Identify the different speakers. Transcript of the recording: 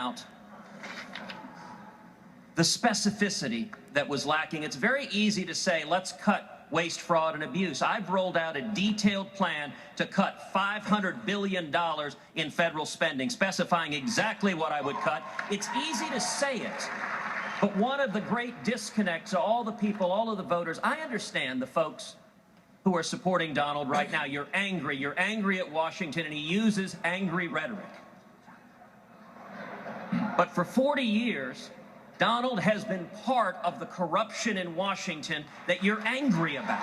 Speaker 1: out the specificity that was lacking. It's very easy to say, let's cut waste, fraud, and abuse. I've rolled out a detailed plan to cut $500 billion in federal spending, specifying exactly what I would cut. It's easy to say it, but one of the great disconnects of all the people, all of the voters, I understand the folks who are supporting Donald right now. You're angry at Washington, and he uses angry rhetoric. But for 40 years, Donald has been part of the corruption in Washington that you're angry about.